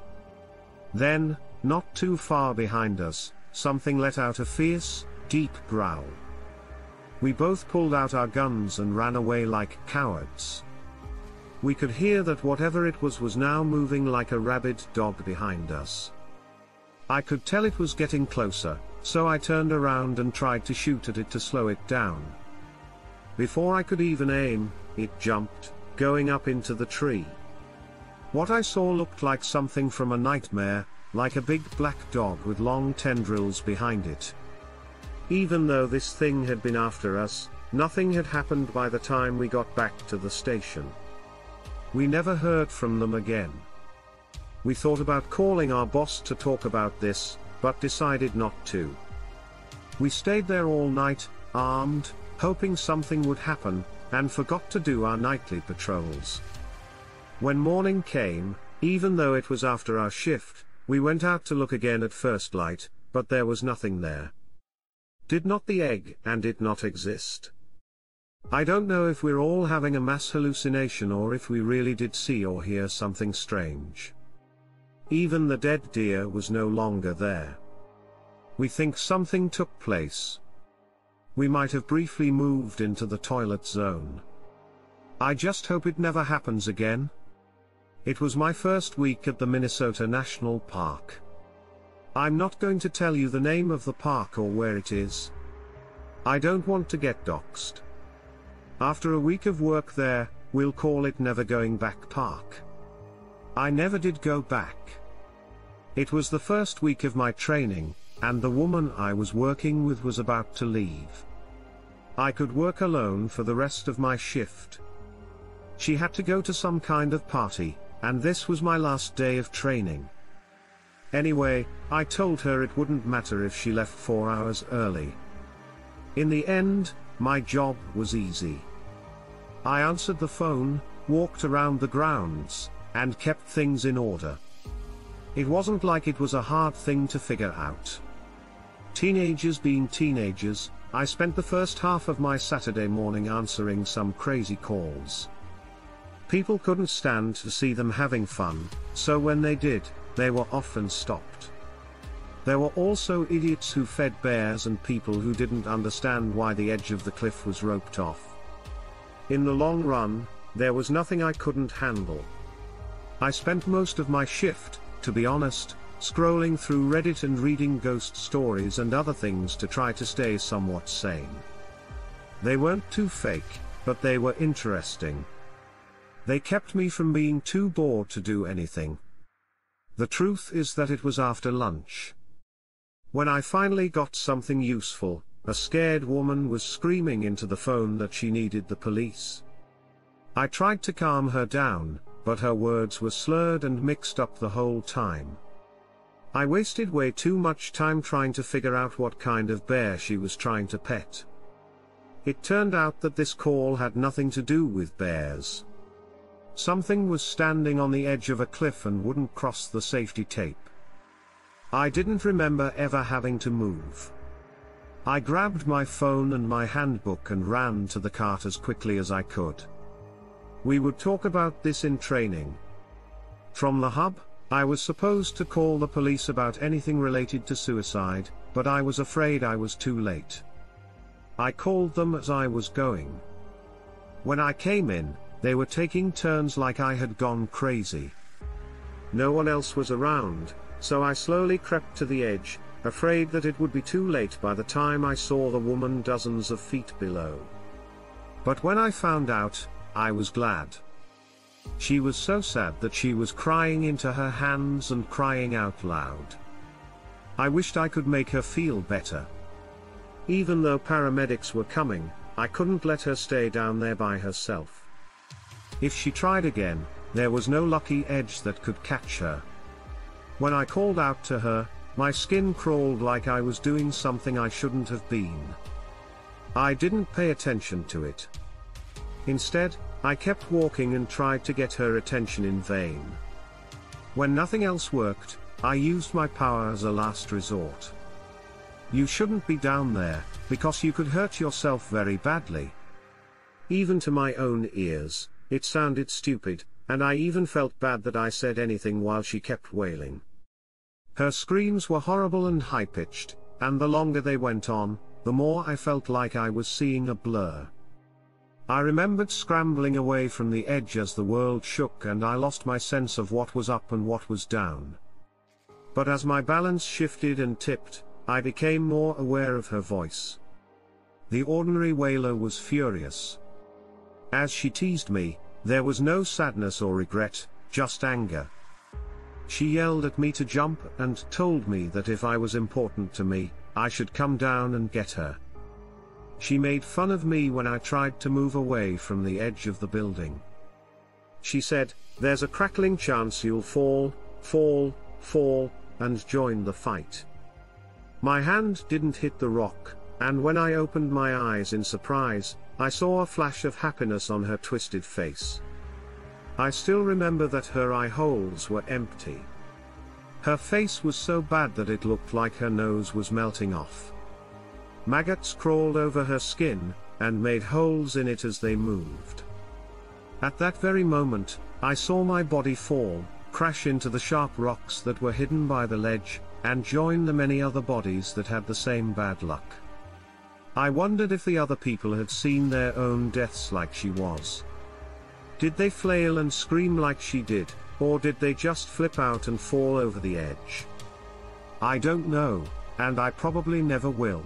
Then, not too far behind us, something let out a fierce, deep growl. We both pulled out our guns and ran away like cowards. We could hear that whatever it was now moving like a rabid dog behind us. I could tell it was getting closer, so I turned around and tried to shoot at it to slow it down. Before I could even aim, it jumped, going up into the tree. What I saw looked like something from a nightmare, like a big black dog with long tendrils behind it. Even though this thing had been after us, nothing had happened by the time we got back to the station. We never heard from them again. We thought about calling our boss to talk about this, but decided not to. We stayed there all night, armed, hoping something would happen, and forgot to do our nightly patrols. When morning came, even though it was after our shift, we went out to look again at first light, but there was nothing there. Did not the egg and it not exist? I don't know if we're all having a mass hallucination or if we really did see or hear something strange. Even the dead deer was no longer there. We think something took place. We might have briefly moved into the toilet zone. I just hope it never happens again. It was my first week at the Minnesota National Park. I'm not going to tell you the name of the park or where it is. I don't want to get doxxed. After a week of work there, we'll call it Never Going Back Park. I never did go back. It was the first week of my training, and the woman I was working with was about to leave. I could work alone for the rest of my shift. She had to go to some kind of party, and this was my last day of training. Anyway, I told her it wouldn't matter if she left 4 hours early. In the end, my job was easy. I answered the phone, walked around the grounds, and kept things in order. It wasn't like it was a hard thing to figure out. Teenagers being teenagers, I spent the first half of my Saturday morning answering some crazy calls. People couldn't stand to see them having fun, so when they did, they were often stopped. There were also idiots who fed bears and people who didn't understand why the edge of the cliff was roped off. In the long run, there was nothing I couldn't handle. I spent most of my shift, to be honest, scrolling through Reddit and reading ghost stories and other things to try to stay somewhat sane. They weren't too fake, but they were interesting. They kept me from being too bored to do anything. The truth is that it was after lunch. When I finally got something useful, a scared woman was screaming into the phone that she needed the police. I tried to calm her down, but her words were slurred and mixed up the whole time. I wasted way too much time trying to figure out what kind of bear she was trying to pet. It turned out that this call had nothing to do with bears. Something was standing on the edge of a cliff and wouldn't cross the safety tape. I didn't remember ever having to move. I grabbed my phone and my handbook and ran to the cart as quickly as I could. We would talk about this in training. From the hub, I was supposed to call the police about anything related to suicide, but I was afraid I was too late. I called them as I was going. When I came in, they were taking turns like I had gone crazy. No one else was around, so I slowly crept to the edge, afraid that it would be too late by the time I saw the woman dozens of feet below. But when I found out, I was glad. She was so sad that she was crying into her hands and crying out loud. I wished I could make her feel better. Even though paramedics were coming, I couldn't let her stay down there by herself. If she tried again, there was no lucky edge that could catch her. When I called out to her, my skin crawled like I was doing something I shouldn't have been. I didn't pay attention to it. Instead, I kept walking and tried to get her attention in vain. When nothing else worked, I used my power as a last resort. You shouldn't be down there, because you could hurt yourself very badly. Even to my own ears, it sounded stupid, and I even felt bad that I said anything while she kept wailing. Her screams were horrible and high-pitched, and the longer they went on, the more I felt like I was seeing a blur. I remembered scrambling away from the edge as the world shook and I lost my sense of what was up and what was down. But as my balance shifted and tipped, I became more aware of her voice. The ordinary wailer was furious. As she teased me, there was no sadness or regret, just anger. She yelled at me to jump and told me that if I was important to me, I should come down and get her. She made fun of me when I tried to move away from the edge of the building. She said, "There's a crackling chance you'll fall, and join the fight." My hand didn't hit the rock, and when I opened my eyes in surprise, I saw a flash of happiness on her twisted face. I still remember that her eye holes were empty. Her face was so bad that it looked like her nose was melting off. Maggots crawled over her skin, and made holes in it as they moved. At that very moment, I saw my body fall, crash into the sharp rocks that were hidden by the ledge, and join the many other bodies that had the same bad luck. I wondered if the other people had seen their own deaths like she was. Did they flail and scream like she did, or did they just flip out and fall over the edge? I don't know, and I probably never will.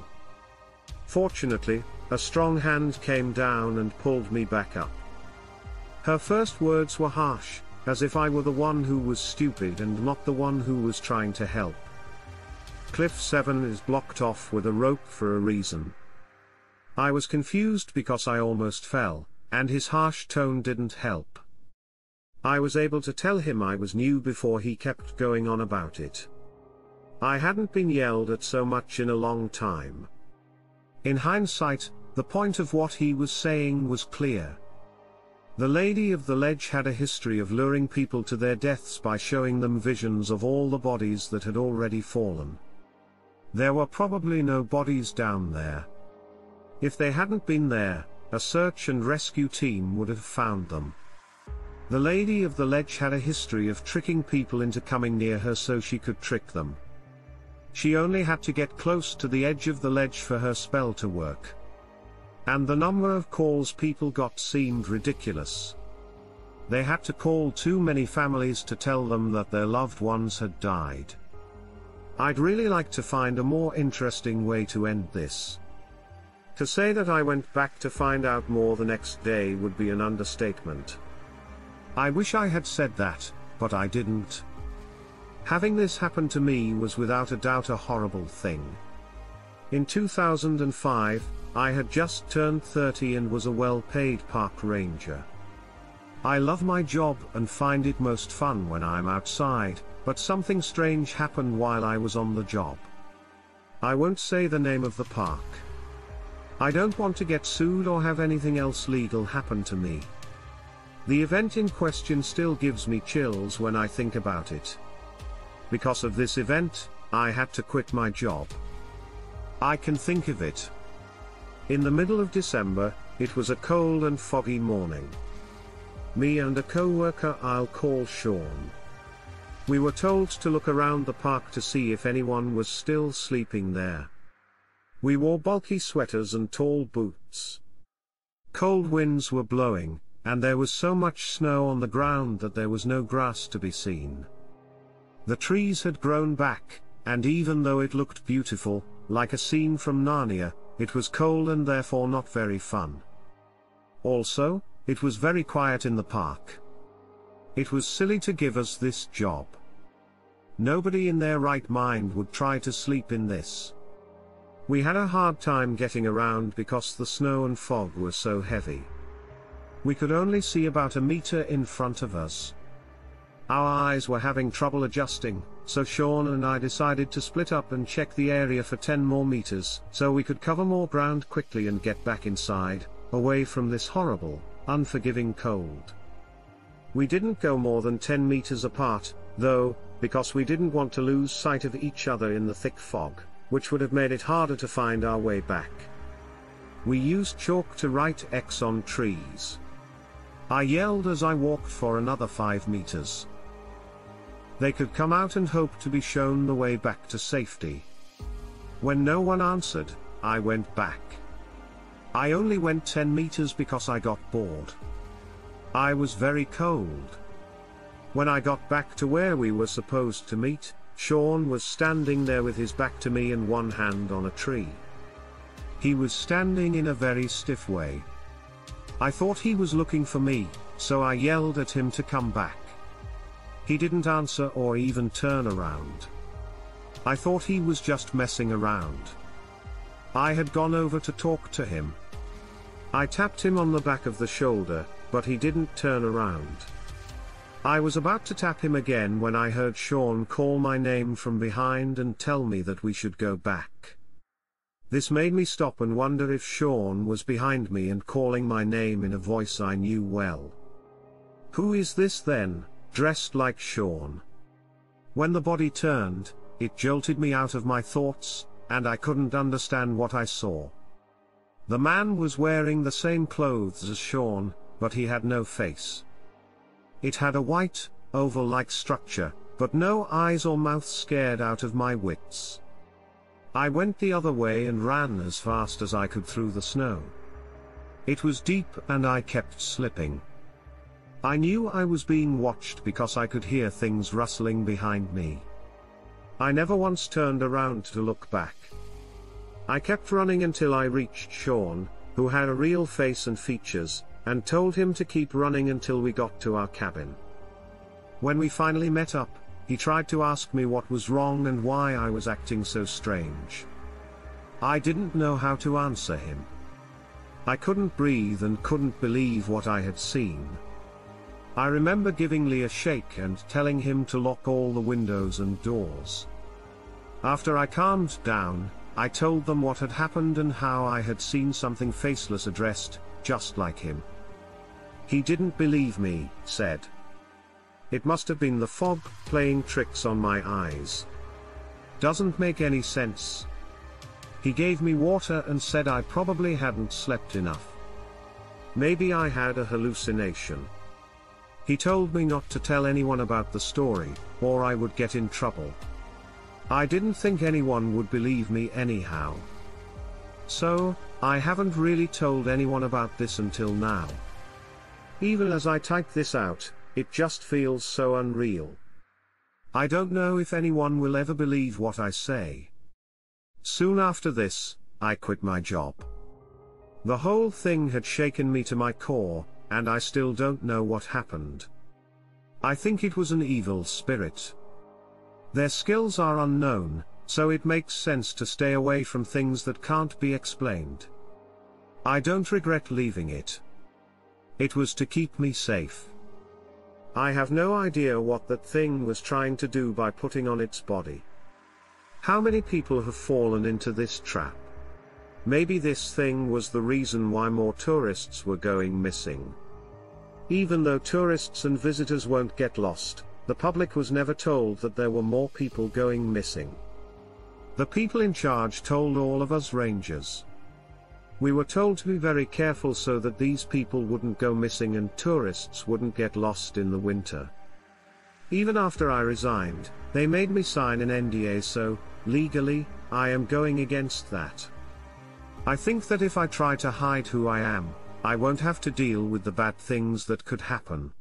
Fortunately, a strong hand came down and pulled me back up. Her first words were harsh, as if I were the one who was stupid and not the one who was trying to help. Cliff 7 is blocked off with a rope for a reason. I was confused because I almost fell, and his harsh tone didn't help. I was able to tell him I was new before he kept going on about it. I hadn't been yelled at so much in a long time. In hindsight, the point of what he was saying was clear. The lady of the ledge had a history of luring people to their deaths by showing them visions of all the bodies that had already fallen. There were probably no bodies down there. If they hadn't been there, a search and rescue team would have found them. The lady of the ledge had a history of tricking people into coming near her so she could trick them. She only had to get close to the edge of the ledge for her spell to work. And the number of calls people got seemed ridiculous. They had to call too many families to tell them that their loved ones had died. I'd really like to find a more interesting way to end this. To say that I went back to find out more the next day would be an understatement. I wish I had said that, but I didn't. Having this happen to me was without a doubt a horrible thing. In 2005, I had just turned 30 and was a well-paid park ranger. I love my job and find it most fun when I'm outside, but something strange happened while I was on the job. I won't say the name of the park. I don't want to get sued or have anything else legal happen to me. The event in question still gives me chills when I think about it. Because of this event, I had to quit my job. I can think of it. In the middle of December, it was a cold and foggy morning. Me and a co-worker I'll call Sean. We were told to look around the park to see if anyone was still sleeping there. We wore bulky sweaters and tall boots. Cold winds were blowing, and there was so much snow on the ground that there was no grass to be seen. The trees had grown back, and even though it looked beautiful, like a scene from Narnia, it was cold and therefore not very fun. Also, it was very quiet in the park. It was silly to give us this job. Nobody in their right mind would try to sleep in this. We had a hard time getting around because the snow and fog were so heavy. We could only see about a meter in front of us. Our eyes were having trouble adjusting, so Sean and I decided to split up and check the area for 10 more meters, so we could cover more ground quickly and get back inside, away from this horrible, unforgiving cold. We didn't go more than 10 meters apart, though, because we didn't want to lose sight of each other in the thick fog, which would have made it harder to find our way back. We used chalk to write X on trees. I yelled as I walked for another 5 meters. They could come out and hope to be shown the way back to safety. When no one answered, I went back. I only went 10 meters because I got bored. I was very cold. When I got back to where we were supposed to meet, Sean was standing there with his back to me and one hand on a tree. He was standing in a very stiff way. I thought he was looking for me, so I yelled at him to come back. He didn't answer or even turn around. I thought he was just messing around. I had gone over to talk to him. I tapped him on the back of the shoulder, but he didn't turn around. I was about to tap him again when I heard Sean call my name from behind and tell me that we should go back. This made me stop and wonder if Sean was behind me and calling my name in a voice I knew well. Who is this then, dressed like Sean? When the body turned, it jolted me out of my thoughts, and I couldn't understand what I saw. The man was wearing the same clothes as Sean, but he had no face. It had a white, oval-like structure, but no eyes or mouth. Scared out of my wits, I went the other way and ran as fast as I could through the snow. It was deep and I kept slipping. I knew I was being watched because I could hear things rustling behind me. I never once turned around to look back. I kept running until I reached Sean, who had a real face and features, and told him to keep running until we got to our cabin. When we finally met up, he tried to ask me what was wrong and why I was acting so strange. I didn't know how to answer him. I couldn't breathe and couldn't believe what I had seen. I remember giving Lee a shake and telling him to lock all the windows and doors. After I calmed down, I told them what had happened and how I had seen something faceless dressed, just like him. He didn't believe me, said. It must have been the fog playing tricks on my eyes. Doesn't make any sense. He gave me water and said I probably hadn't slept enough. Maybe I had a hallucination. He told me not to tell anyone about the story, or I would get in trouble. I didn't think anyone would believe me anyhow. So, I haven't really told anyone about this until now. Even as I type this out, it just feels so unreal. I don't know if anyone will ever believe what I say. Soon after this, I quit my job. The whole thing had shaken me to my core, and I still don't know what happened. I think it was an evil spirit. Their skills are unknown, so it makes sense to stay away from things that can't be explained. I don't regret leaving it. It was to keep me safe. I have no idea what that thing was trying to do by putting on its body. How many people have fallen into this trap? Maybe this thing was the reason why more tourists were going missing. Even though tourists and visitors won't get lost, the public was never told that there were more people going missing. The people in charge told all of us rangers. We were told to be very careful so that these people wouldn't go missing and tourists wouldn't get lost in the winter. Even after I resigned, they made me sign an NDA, so, legally, I am going against that. I think that if I try to hide who I am, I won't have to deal with the bad things that could happen.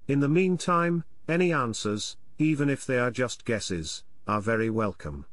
In the meantime, any answers, even if they are just guesses, are very welcome.